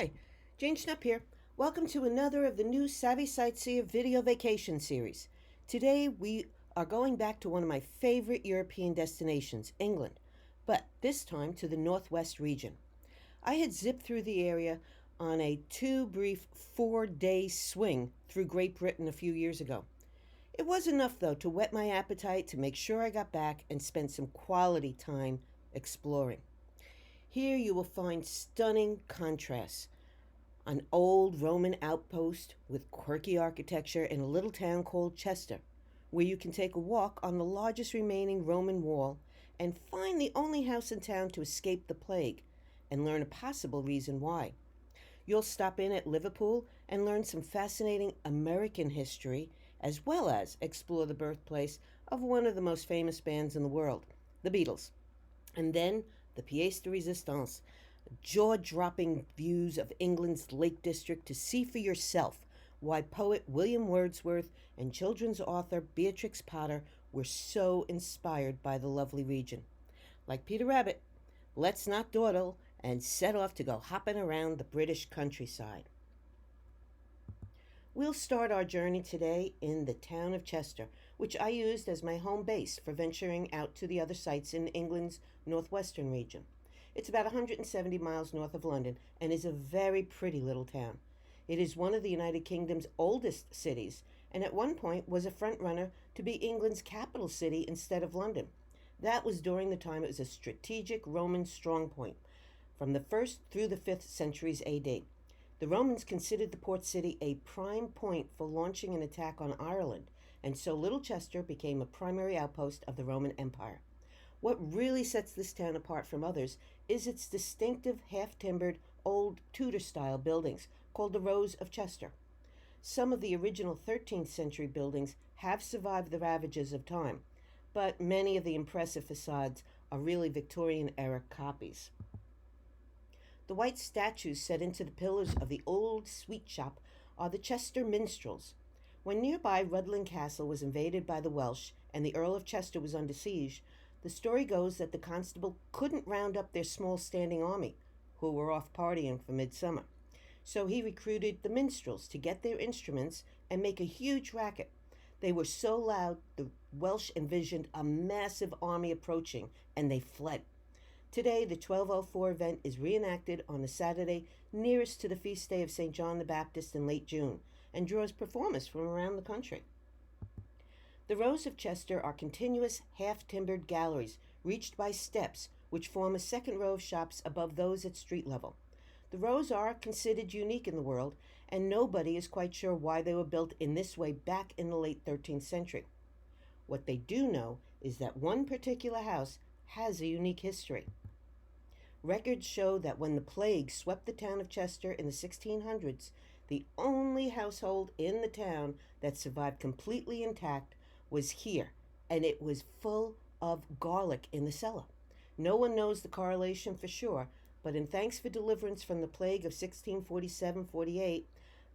Hi, Jane Schnupp here. Welcome to another of the new Savvy Sightseer video vacation series. Today we are going back to one of my favorite European destinations, England, but this time to the Northwest region. I had zipped through the area on a too brief 4-day swing through Great Britain a few years ago. It was enough, though, to whet my appetite to make sure I got back and spent some quality time exploring. Here you will find stunning contrasts. An old Roman outpost with quirky architecture in a little town called Chester, where you can take a walk on the largest remaining Roman wall and find the only house in town to escape the plague and learn a possible reason why. You'll stop in at Liverpool and learn some fascinating American history, as well as explore the birthplace of one of the most famous bands in the world, the Beatles. And then the pièce de résistance, jaw-dropping views of England's Lake District to see for yourself why poet William Wordsworth and children's author Beatrix Potter were so inspired by the lovely region. Like Peter Rabbit, let's not dawdle and set off to go hopping around the British countryside. We'll start our journey today in the town of Chester, which I used as my home base for venturing out to the other sites in England's northwestern region. It's about 170 miles north of London and is a very pretty little town. It is one of the United Kingdom's oldest cities, and at one point was a front-runner to be England's capital city instead of London. That was during the time it was a strategic Roman strongpoint, from the 1st through the 5th centuries AD. The Romans considered the port city a prime point for launching an attack on Ireland, and so Little Chester became a primary outpost of the Roman Empire. What really sets this town apart from others is its distinctive half-timbered old Tudor-style buildings called the Rose of Chester. Some of the original 13th century buildings have survived the ravages of time, but many of the impressive facades are really Victorian-era copies. The white statues set into the pillars of the old sweet shop are the Chester minstrels. When nearby Rhuddlan Castle was invaded by the Welsh and the Earl of Chester was under siege, the story goes that the constable couldn't round up their small standing army, who were off partying for midsummer. So he recruited the minstrels to get their instruments and make a huge racket. They were so loud, the Welsh envisioned a massive army approaching, and they fled. Today, the 1204 event is reenacted on a Saturday nearest to the feast day of St. John the Baptist in late June, and draws performers from around the country. The Rows of Chester are continuous half-timbered galleries reached by steps which form a second row of shops above those at street level. The rows are considered unique in the world, and nobody is quite sure why they were built in this way back in the late 13th century. What they do know is that one particular house has a unique history. Records show that when the plague swept the town of Chester in the 1600s, the only household in the town that survived completely intact was here, and it was full of garlic in the cellar. No one knows the correlation for sure, but in thanks for deliverance from the plague of 1647-48,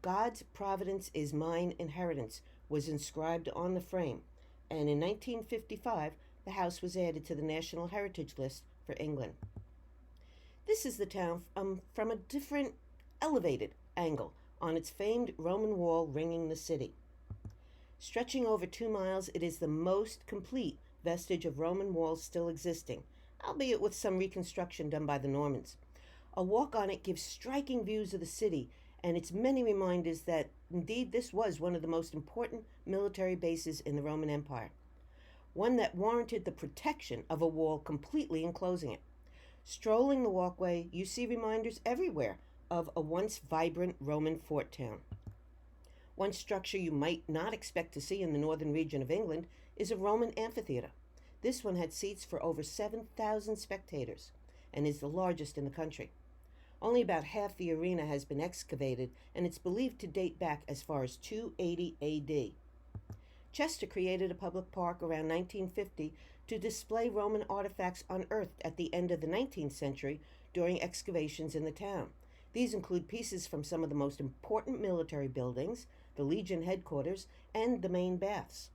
God's providence is mine inheritance was inscribed on the frame, and in 1955 the house was added to the National Heritage List for England. This is the town from a different, elevated angle on its famed Roman wall ringing the city. Stretching over 2 miles, it is the most complete vestige of Roman walls still existing, albeit with some reconstruction done by the Normans. A walk on it gives striking views of the city and its many reminders that indeed this was one of the most important military bases in the Roman Empire, one that warranted the protection of a wall completely enclosing it. Strolling the walkway, you see reminders everywhere of a once vibrant Roman fort town. One structure you might not expect to see in the northern region of England is a Roman amphitheater. This one had seats for over 7,000 spectators and is the largest in the country. Only about half the arena has been excavated, and it's believed to date back as far as 280 AD. Chester created a public park around 1950 to display Roman artifacts unearthed at the end of the 19th century during excavations in the town. These include pieces from some of the most important military buildings, the Legion headquarters, and the main baths.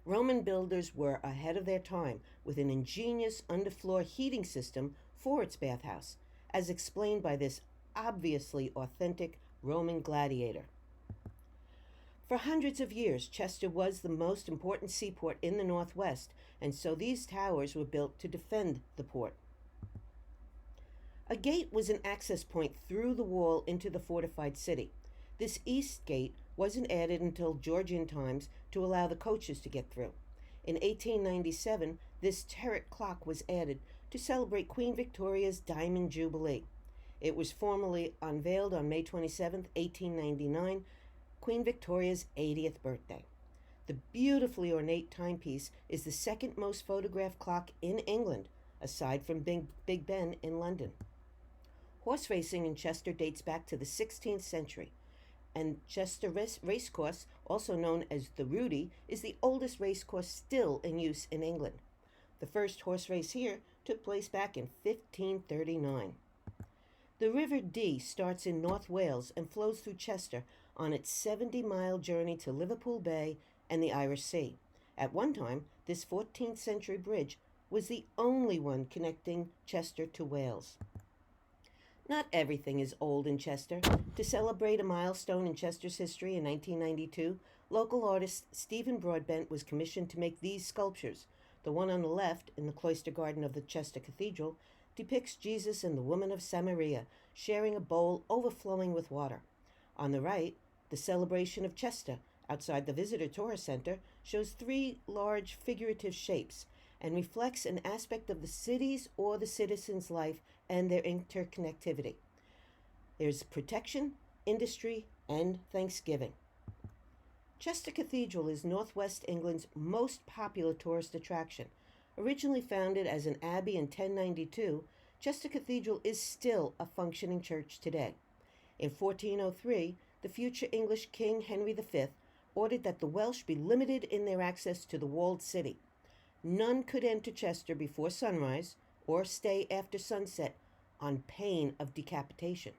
Roman builders were ahead of their time with an ingenious underfloor heating system for its bathhouse, as explained by this obviously authentic Roman gladiator. For hundreds of years, Chester was the most important seaport in the Northwest, and so these towers were built to defend the port. A gate was an access point through the wall into the fortified city. This east gate wasn't added until Georgian times to allow the coaches to get through. In 1897, this turret clock was added to celebrate Queen Victoria's Diamond Jubilee. It was formally unveiled on May 27, 1899, Queen Victoria's 80th birthday. The beautifully ornate timepiece is the second most photographed clock in England, aside from Big Ben in London. Horse racing in Chester dates back to the 16th century, and Chester Racecourse, also known as the Rudy, is the oldest racecourse still in use in England. The first horse race here took place back in 1539. The River Dee starts in North Wales and flows through Chester on its 70-mile journey to Liverpool Bay and the Irish Sea. At one time, this 14th century bridge was the only one connecting Chester to Wales. Not everything is old in Chester. To celebrate a milestone in Chester's history in 1992, local artist Stephen Broadbent was commissioned to make these sculptures. The one on the left, in the cloister garden of the Chester Cathedral, depicts Jesus and the woman of Samaria sharing a bowl overflowing with water. On the right, the celebration of Chester, outside the Visitor Tourist Center, shows three large figurative shapes and reflects an aspect of the city's or the citizens' life and their interconnectivity. There's protection, industry, and Thanksgiving. Chester Cathedral is Northwest England's most popular tourist attraction. Originally founded as an abbey in 1092, Chester Cathedral is still a functioning church today. In 1403, the future English King Henry V ordered that the Welsh be limited in their access to the walled city. None could enter Chester before sunrise or stay after sunset on pain of decapitation.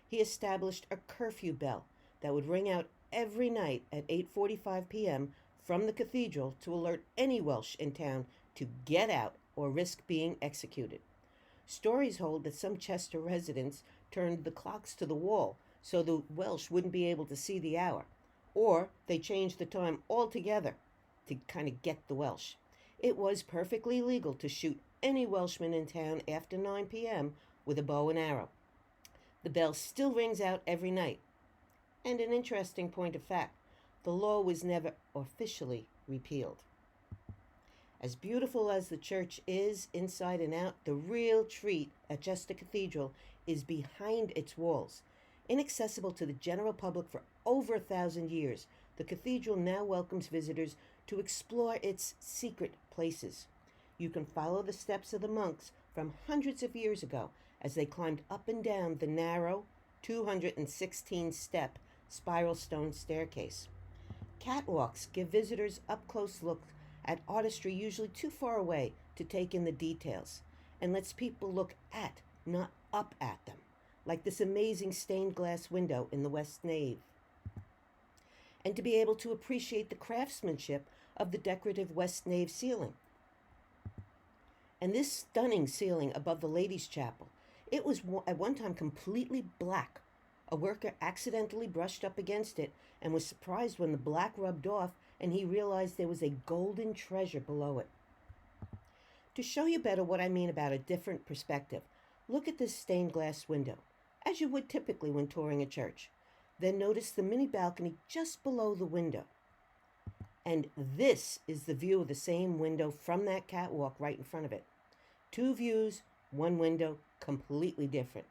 He established a curfew bell that would ring out every night at 8:45 p.m. from the cathedral to alert any Welsh in town to get out or risk being executed. Stories hold that some Chester residents turned the clocks to the wall so the Welsh wouldn't be able to see the hour, or they changed the time altogether to kind of get the Welsh. It was perfectly legal to shoot any Welshman in town after 9 p.m. with a bow and arrow. The bell still rings out every night. And an interesting point of fact, the law was never officially repealed. As beautiful as the church is inside and out, the real treat at Chester Cathedral is behind its walls. Inaccessible to the general public for over 1,000 years, the cathedral now welcomes visitors to explore its secret places. You can follow the steps of the monks from hundreds of years ago as they climbed up and down the narrow 216-step spiral stone staircase. Catwalks give visitors up-close looks at artistry usually too far away to take in the details, and lets people look at, not up at them, like this amazing stained glass window in the west nave. And to be able to appreciate the craftsmanship of the decorative west nave ceiling. And this stunning ceiling above the ladies' chapel, it was at one time completely black. A worker accidentally brushed up against it and was surprised when the black rubbed off and he realized there was a golden treasure below it. To show you better what I mean about a different perspective, look at this stained glass window, as you would typically when touring a church. Then notice the mini balcony just below the window. And this is the view of the same window from that catwalk right in front of it. Two views, one window, completely different.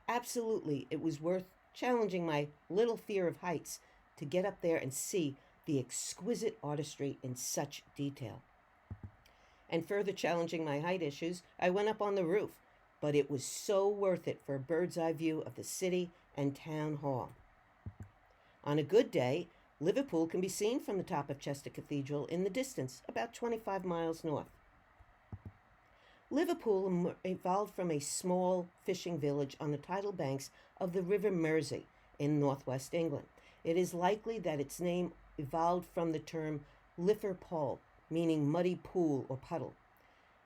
Absolutely, it was worth challenging my little fear of heights to get up there and see the exquisite artistry in such detail. And further challenging my height issues, I went up on the roof, but it was so worth it for a bird's eye view of the city and town hall. On a good day, Liverpool can be seen from the top of Chester Cathedral in the distance, about 25 miles north. Liverpool evolved from a small fishing village on the tidal banks of the River Mersey in northwest England. It is likely that its name evolved from the term Liverpool, meaning muddy pool or puddle.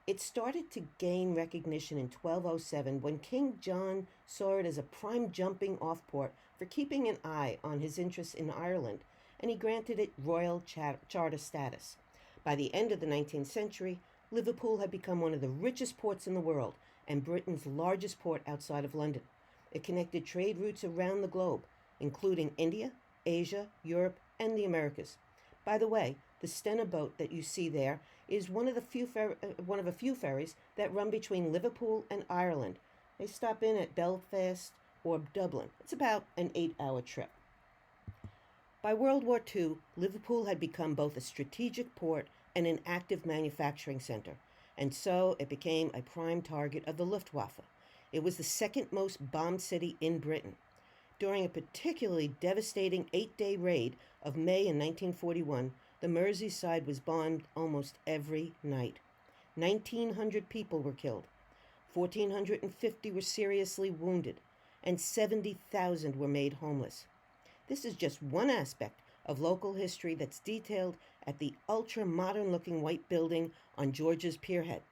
It started to gain recognition in 1207 when King John saw it as a prime jumping off port for keeping an eye on his interests in Ireland, and he granted it royal charter status. By the end of the 19th century, Liverpool had become one of the richest ports in the world and Britain's largest port outside of London. It connected trade routes around the globe, including India, Asia, Europe, and the Americas. By the way, the Stena boat that you see there is one of a few ferries that run between Liverpool and Ireland. They stop in at Belfast or Dublin. It's about an 8-hour trip. By World War II, Liverpool had become both a strategic port and an active manufacturing center, and so it became a prime target of the Luftwaffe. It was the second most bombed city in Britain. During a particularly devastating 8-day raid of May in 1941, the Merseyside was bombed almost every night. 1,900 people were killed, 1,450 were seriously wounded, and 70,000 were made homeless. This is just one aspect of local history that's detailed at the ultra-modern-looking white building on George's Pierhead.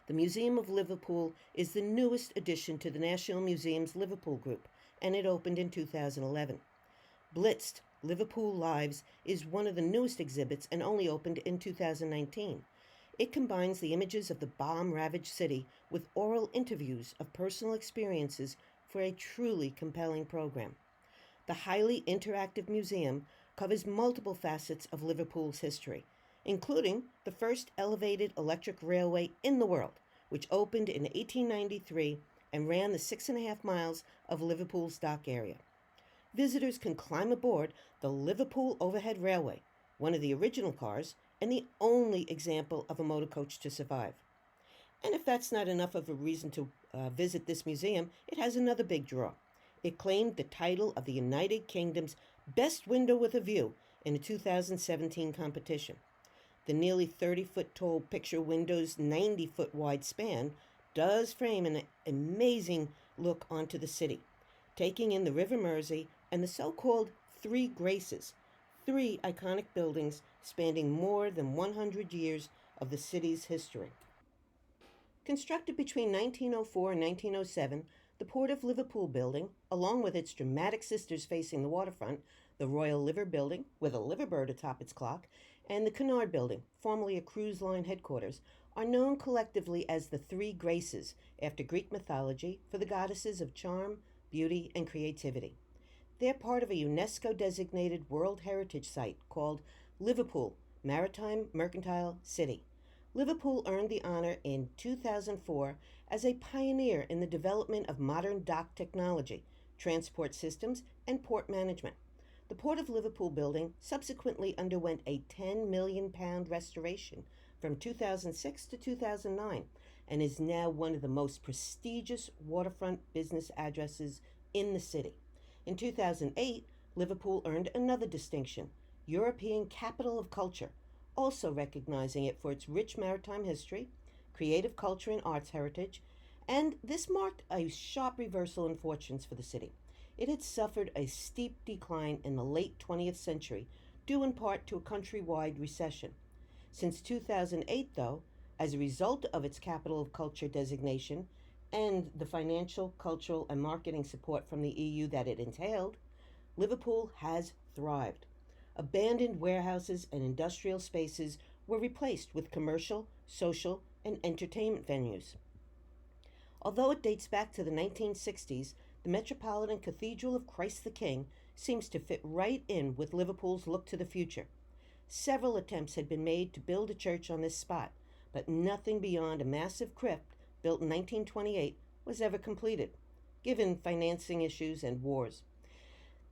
The Museum of Liverpool is the newest addition to the National Museum's Liverpool group, and it opened in 2011. Blitzed Liverpool Lives is one of the newest exhibits and only opened in 2019. It combines the images of the bomb-ravaged city with oral interviews of personal experiences for a truly compelling program. The highly interactive museum covers multiple facets of Liverpool's history, including the first elevated electric railway in the world, which opened in 1893 and ran the 6.5 miles of Liverpool's dock area. Visitors can climb aboard the Liverpool Overhead Railway, one of the original cars and the only example of a motor coach to survive. And if that's not enough of a reason to visit this museum, it has another big draw. It claimed the title of the United Kingdom's Best Window with a View in a 2017 competition. The nearly 30-foot tall picture window's 90-foot wide span does frame an amazing look onto the city, taking in the River Mersey and the so-called Three Graces, 3 iconic buildings spanning more than 100 years of the city's history. Constructed between 1904 and 1907, the Port of Liverpool building, along with its dramatic sisters facing the waterfront, the Royal Liver Building, with a liverbird atop its clock, and the Cunard Building, formerly a cruise line headquarters, are known collectively as the Three Graces, after Greek mythology, for the goddesses of charm, beauty, and creativity. They're part of a UNESCO-designated World Heritage Site called Liverpool Maritime Mercantile City. Liverpool earned the honor in 2004 as a pioneer in the development of modern dock technology, transport systems, and port management. The Port of Liverpool building subsequently underwent a £10 million restoration from 2006 to 2009 and is now one of the most prestigious waterfront business addresses in the city. In 2008, Liverpool earned another distinction, European Capital of Culture, also recognizing it for its rich maritime history, creative culture and arts heritage, and this marked a sharp reversal in fortunes for the city. It had suffered a steep decline in the late 20th century, due in part to a countrywide recession. Since 2008, though, as a result of its Capital of Culture designation and the financial, cultural, and marketing support from the EU that it entailed, Liverpool has thrived. Abandoned warehouses and industrial spaces were replaced with commercial, social, and entertainment venues. Although it dates back to the 1960s, the Metropolitan Cathedral of Christ the King seems to fit right in with Liverpool's look to the future. Several attempts had been made to build a church on this spot, but nothing beyond a massive crypt built in 1928 was ever completed, given financing issues and wars.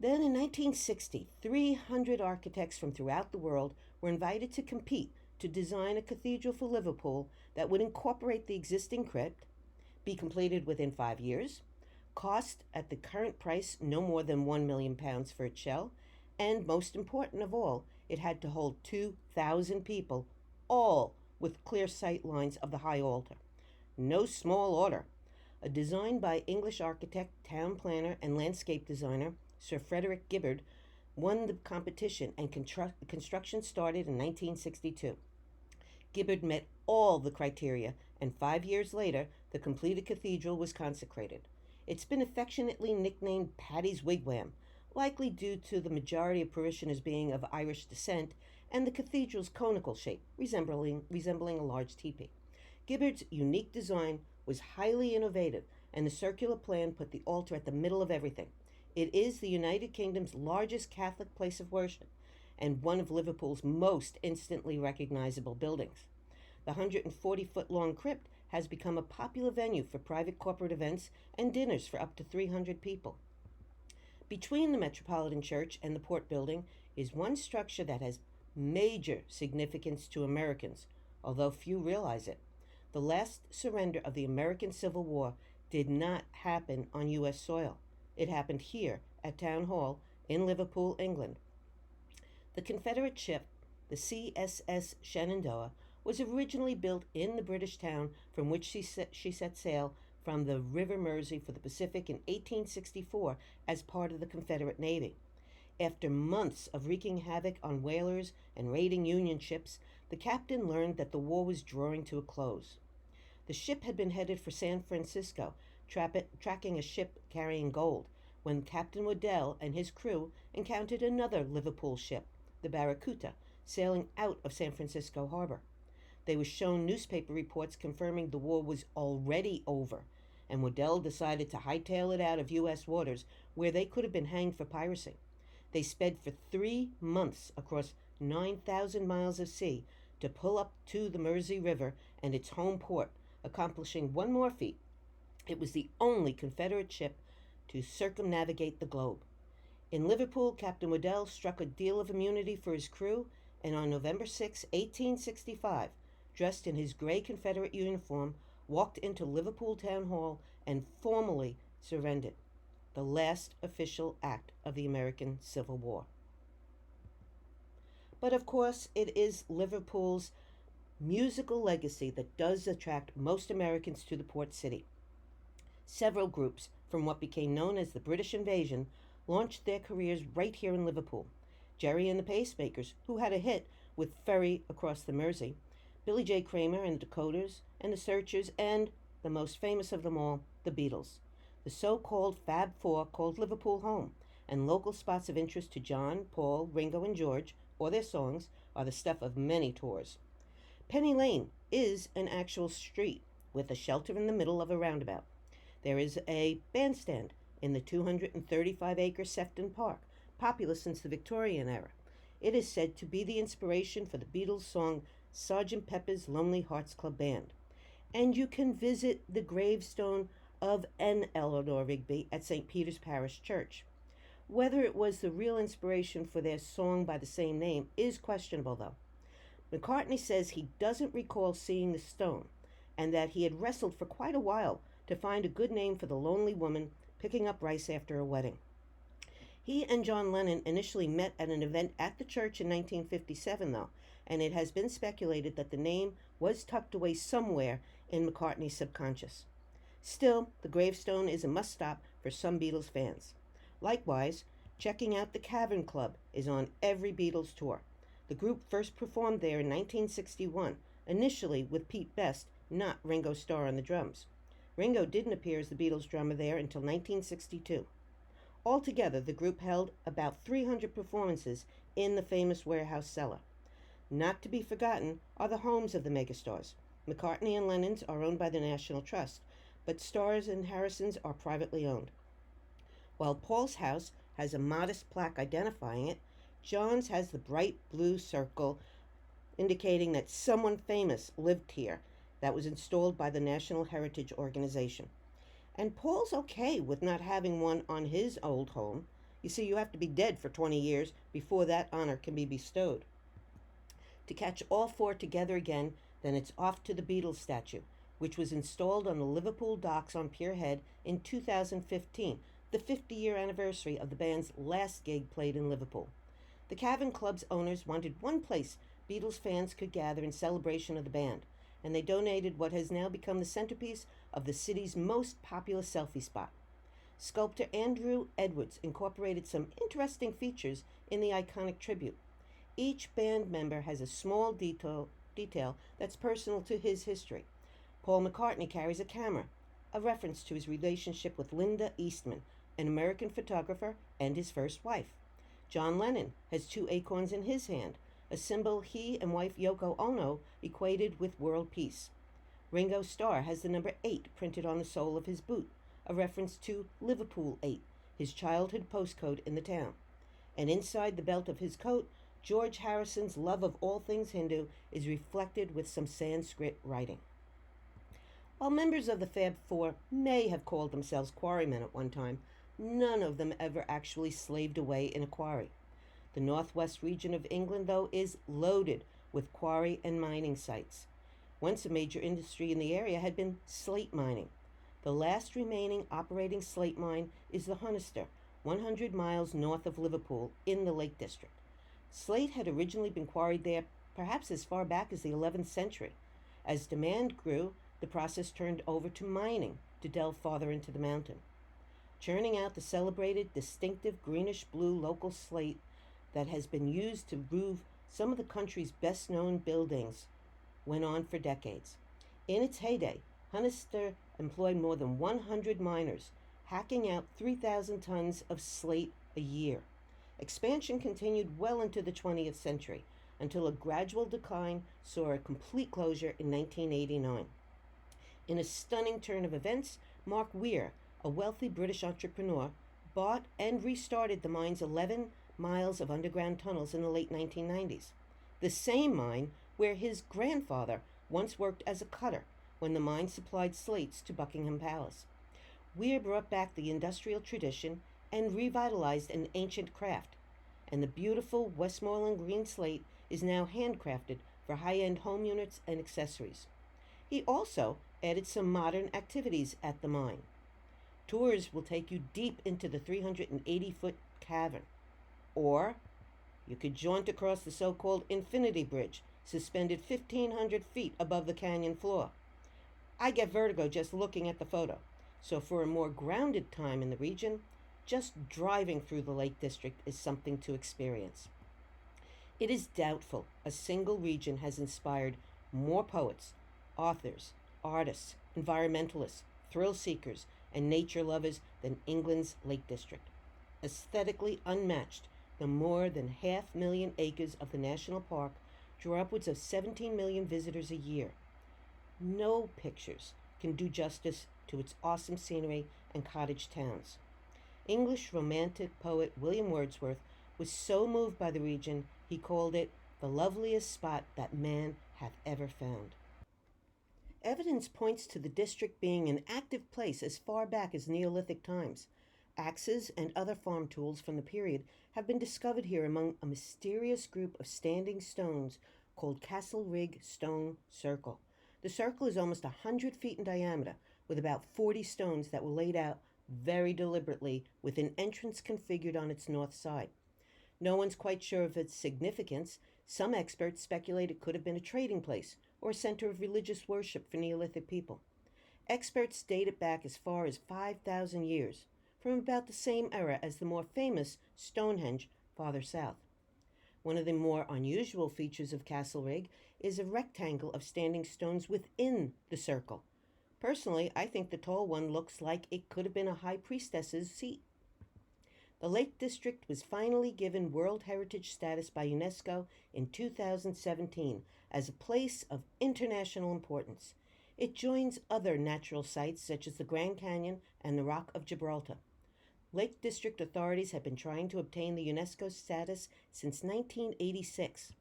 Then in 1960, 300 architects from throughout the world were invited to compete to design a cathedral for Liverpool that would incorporate the existing crypt, be completed within 5 years, cost at the current price no more than £1 million for its shell, and most important of all, it had to hold 2,000 people, all with clear sight lines of the high altar. No small order. A design by English architect, town planner, and landscape designer Sir Frederick Gibbard won the competition, and construction started in 1962. Gibbard met all the criteria, and 5 years later, the completed cathedral was consecrated. It's been affectionately nicknamed Paddy's Wigwam, likely due to the majority of parishioners being of Irish descent and the cathedral's conical shape, resembling a large teepee. Gibbard's unique design was highly innovative, and the circular plan put the altar at the middle of everything. It is the United Kingdom's largest Catholic place of worship and one of Liverpool's most instantly recognizable buildings. The 140-foot long crypt has become a popular venue for private corporate events and dinners for up to 300 people. Between the Metropolitan Church and the Port Building is one structure that has major significance to Americans, although few realize it. The last surrender of the American Civil War did not happen on U.S. soil. It happened here at Town Hall in Liverpool, England. The Confederate ship, the CSS Shenandoah, was originally built in the British town from which she set sail from the River Mersey for the Pacific in 1864 as part of the Confederate Navy. After months of wreaking havoc on whalers and raiding Union ships, the captain learned that the war was drawing to a close. The ship had been headed for San Francisco, tracking a ship carrying gold, when Captain Waddell and his crew encountered another Liverpool ship, the Barracuda, sailing out of San Francisco harbor. They were shown newspaper reports confirming the war was already over, and Waddell decided to hightail it out of U.S. waters where they could have been hanged for piracy. They sped for 3 months across 9,000 miles of sea to pull up to the Mersey River and its home port, accomplishing one more feat. It was the only Confederate ship to circumnavigate the globe. In Liverpool, Captain Waddell struck a deal of immunity for his crew, and on November 6, 1865, dressed in his gray Confederate uniform, walked into Liverpool Town Hall and formally surrendered, the last official act of the American Civil War. But of course, it is Liverpool's musical legacy that does attract most Americans to the port city. Several groups from what became known as the British Invasion launched their careers right here in Liverpool. Jerry and the Pacemakers, who had a hit with Ferry Across the Mersey, Billy J. Kramer and the Dakoters, and the Searchers, and, the most famous of them all, the Beatles. The so-called Fab Four called Liverpool home, and local spots of interest to John, Paul, Ringo, and George, or their songs, are the stuff of many tours. Penny Lane is an actual street with a shelter in the middle of a roundabout. There is a bandstand in the 235-acre Sefton Park, popular since the Victorian era. It is said to be the inspiration for the Beatles' song Sgt. Pepper's Lonely Hearts Club Band. And you can visit the gravestone of N. Eleanor Rigby at St. Peter's Parish Church. Whether it was the real inspiration for their song by the same name is questionable, though. McCartney says he doesn't recall seeing the stone, and that he had wrestled for quite a while to find a good name for the lonely woman picking up rice after a wedding. He and John Lennon initially met at an event at the church in 1957, though, and it has been speculated that the name was tucked away somewhere in McCartney's subconscious. Still, the gravestone is a must-stop for some Beatles fans. Likewise, checking out the Cavern Club is on every Beatles tour. The group first performed there in 1961, initially with Pete Best, not Ringo Starr on the drums. Ringo didn't appear as the Beatles drummer there until 1962. Altogether, the group held about 300 performances in the famous warehouse cellar. Not to be forgotten are the homes of the megastars. McCartney and Lennon's are owned by the National Trust, but Starr's and Harrison's are privately owned. While Paul's house has a modest plaque identifying it, John's has the bright blue circle indicating that someone famous lived here that was installed by the National Heritage Organization. And Paul's okay with not having one on his old home. You see, you have to be dead for 20 years before that honor can be bestowed. To catch all four together again, then it's off to the Beatles Statue, which was installed on the Liverpool docks on Pier Head in 2015, the 50-year anniversary of the band's last gig played in Liverpool. The Cavern Club's owners wanted one place Beatles fans could gather in celebration of the band, and they donated what has now become the centerpiece of the city's most popular selfie spot. Sculptor Andrew Edwards incorporated some interesting features in the iconic tribute. Each band member has a small detail detail that's personal to his history. Paul McCartney carries a camera, a reference to his relationship with Linda Eastman, an American photographer and his first wife. John Lennon has two acorns in his hand, a symbol he and wife Yoko Ono equated with world peace. Ringo Starr has the number 8 printed on the sole of his boot, a reference to Liverpool 8, his childhood postcode in the town. And inside the belt of his coat, George Harrison's love of all things Hindu is reflected with some Sanskrit writing. While members of the Fab Four may have called themselves quarrymen at one time, none of them ever actually slaved away in a quarry. The northwest region of England, though, is loaded with quarry and mining sites. Once a major industry in the area had been slate mining. The last remaining operating slate mine is the Hunnister, 100 miles north of Liverpool in the Lake District. Slate had originally been quarried there perhaps as far back as the 11th century. As demand grew, the process turned over to mining to delve farther into the mountain. Churning out the celebrated, distinctive greenish-blue local slate that has been used to roof some of the country's best-known buildings went on for decades. In its heyday, Hunnister employed more than 100 miners, hacking out 3,000 tons of slate a year. Expansion continued well into the 20th century, until a gradual decline saw a complete closure in 1989. In a stunning turn of events, Mark Weir, a wealthy British entrepreneur, bought and restarted the mine's 11 miles of underground tunnels in the late 1990s. The same mine where his grandfather once worked as a cutter when the mine supplied slates to Buckingham Palace. Weir brought back the industrial tradition and revitalized an ancient craft, and the beautiful Westmoreland green slate is now handcrafted for high-end home units and accessories. He also added some modern activities at the mine. Tours will take you deep into the 380-foot cavern, or you could jaunt across the so-called Infinity Bridge, suspended 1,500 feet above the canyon floor. I get vertigo just looking at the photo, so for a more grounded time in the region, just driving through the Lake District is something to experience. It is doubtful a single region has inspired more poets, authors, artists, environmentalists, thrill seekers, and nature lovers than England's Lake District. Aesthetically unmatched, the more than 500,000 acres of the national park draw upwards of 17 million visitors a year. No pictures can do justice to its awesome scenery and cottage towns. English romantic poet William Wordsworth was so moved by the region, he called it the loveliest spot that man hath ever found. Evidence points to the district being an active place as far back as Neolithic times. Axes and other farm tools from the period have been discovered here among a mysterious group of standing stones called Castle Rig Stone Circle. The circle is almost 100 feet in diameter, with about 40 stones that were laid out very deliberately with an entrance configured on its north side. No one's quite sure of its significance. Some experts speculate it could have been a trading place or a center of religious worship for Neolithic people. Experts date it back as far as 5,000 years, from about the same era as the more famous Stonehenge farther south. One of the more unusual features of Castle Rig is a rectangle of standing stones within the circle. Personally, I think the tall one looks like it could have been a high priestess's seat. The Lake District was finally given World Heritage status by UNESCO in 2017 as a place of international importance. It joins other natural sites such as the Grand Canyon and the Rock of Gibraltar. Lake District authorities have been trying to obtain the UNESCO status since 1986.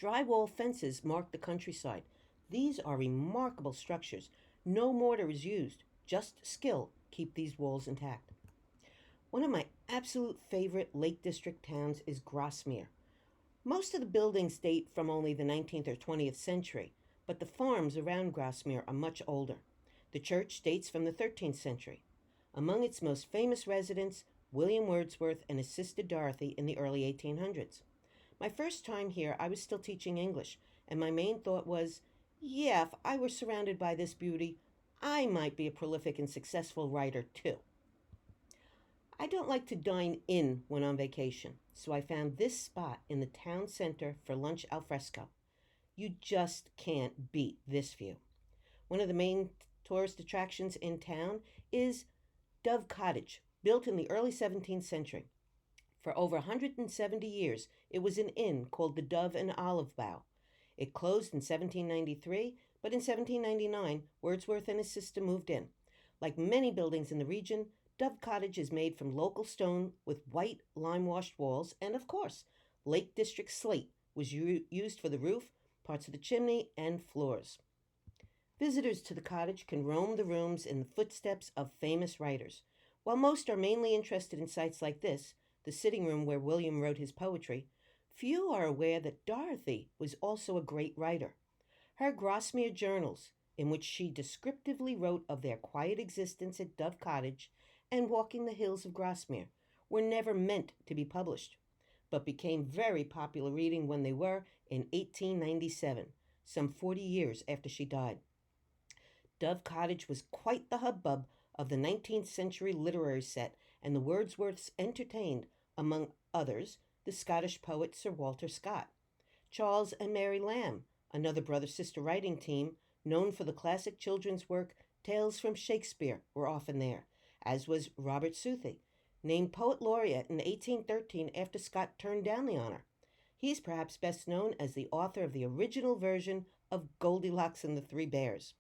Drywall fences mark the countryside. These are remarkable structures. No mortar is used, just skill keep these walls intact. One of my absolute favorite Lake District towns is Grasmere. Most of the buildings date from only the 19th or 20th century, but the farms around Grasmere are much older. The church dates from the 13th century. Among its most famous residents, William Wordsworth and his sister Dorothy in the early 1800s. My first time here, I was still teaching English, and my main thought was, yeah, if I were surrounded by this beauty, I might be a prolific and successful writer too. I don't like to dine in when on vacation, so I found this spot in the town center for lunch al fresco. You just can't beat this view. One of the main tourist attractions in town is Dove Cottage, built in the early 17th century. For over 170 years, it was an inn called the Dove and Olive Bough. It closed in 1793, but in 1799, Wordsworth and his sister moved in. Like many buildings in the region, Dove Cottage is made from local stone with white lime-washed walls, and of course, Lake District slate was used for the roof, parts of the chimney, and floors. Visitors to the cottage can roam the rooms in the footsteps of famous writers. While most are mainly interested in sites like this, the sitting room where William wrote his poetry, few are aware that Dorothy was also a great writer. Her Grasmere journals, in which she descriptively wrote of their quiet existence at Dove Cottage and walking the hills of Grasmere, were never meant to be published, but became very popular reading when they were in 1897, some 40 years after she died. Dove Cottage was quite the hubbub of the 19th century literary set, and the Wordsworths entertained, among others, the Scottish poet Sir Walter Scott. Charles and Mary Lamb, another brother-sister writing team, known for the classic children's work Tales from Shakespeare, were often there, as was Robert Southey, named Poet Laureate in 1813 after Scott turned down the honor. He is perhaps best known as the author of the original version of Goldilocks and the Three Bears.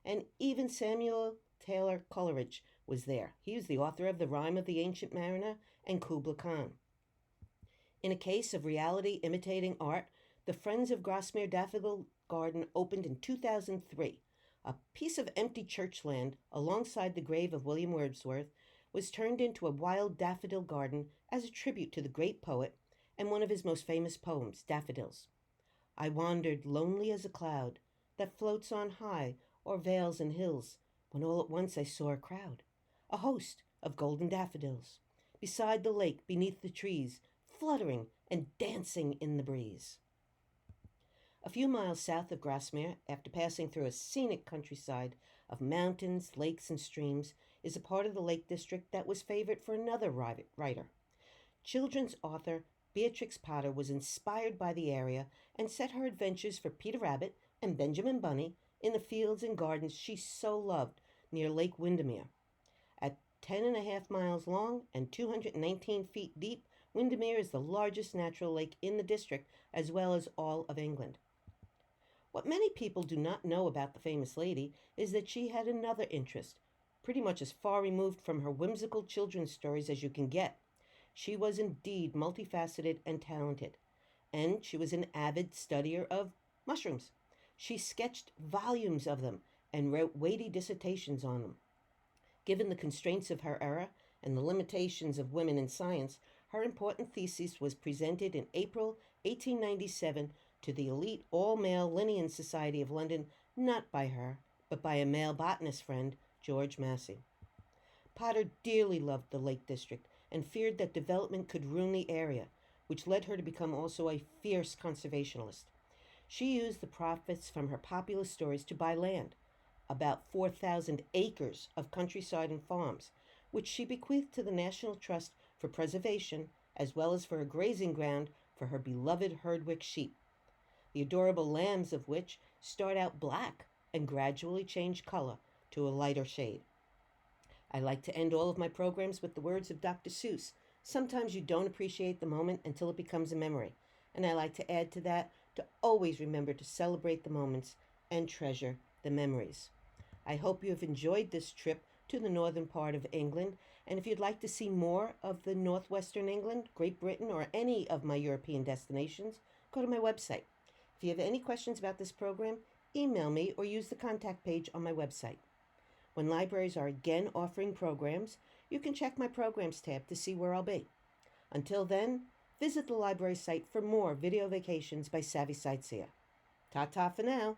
And even Samuel Taylor Coleridge was there. He was the author of The Rime of the Ancient Mariner and Kubla Khan. In a case of reality imitating art, the Friends of Grasmere Daffodil Garden opened in 2003. A piece of empty church land alongside the grave of William Wordsworth was turned into a wild daffodil garden as a tribute to the great poet and one of his most famous poems, Daffodils. I wandered lonely as a cloud that floats on high o'er vales and hills, when all at once I saw a crowd, a host of golden daffodils, beside the lake, beneath the trees, fluttering and dancing in the breeze. A few miles south of Grasmere, after passing through a scenic countryside of mountains, lakes, and streams, is a part of the Lake District that was favored for another writer. Children's author Beatrix Potter was inspired by the area and set her adventures for Peter Rabbit and Benjamin Bunny in the fields and gardens she so loved near Lake Windermere. At 10.5 miles long and 219 feet deep, Windermere is the largest natural lake in the district as well as all of England. What many people do not know about the famous lady is that she had another interest, pretty much as far removed from her whimsical children's stories as you can get. She was indeed multifaceted and talented, and she was an avid studier of mushrooms. She sketched volumes of them and wrote weighty dissertations on them. Given the constraints of her era and the limitations of women in science, her important thesis was presented in April 1897 to the elite all-male Linnean Society of London, not by her, but by a male botanist friend, George Massey. Potter dearly loved the Lake District and feared that development could ruin the area, which led her to become also a fierce conservationist. She used the profits from her popular stories to buy land, about 4,000 acres of countryside and farms, which she bequeathed to the National Trust for Preservation, as well as for a grazing ground for her beloved Herdwick sheep, the adorable lambs of which start out black and gradually change color to a lighter shade. I like to end all of my programs with the words of Dr. Seuss. Sometimes you don't appreciate the moment until it becomes a memory, and I like to add to that to always remember to celebrate the moments and treasure the memories. I hope you have enjoyed this trip to the northern part of England, and if you'd like to see more of the northwestern England, Great Britain, or any of my European destinations, go to my website. If you have any questions about this program, email me or use the contact page on my website. When libraries are again offering programs, you can check my programs tab to see where I'll be. Until then, visit the library site for more video vacations by Savvy Sightseer. Ta-ta for now.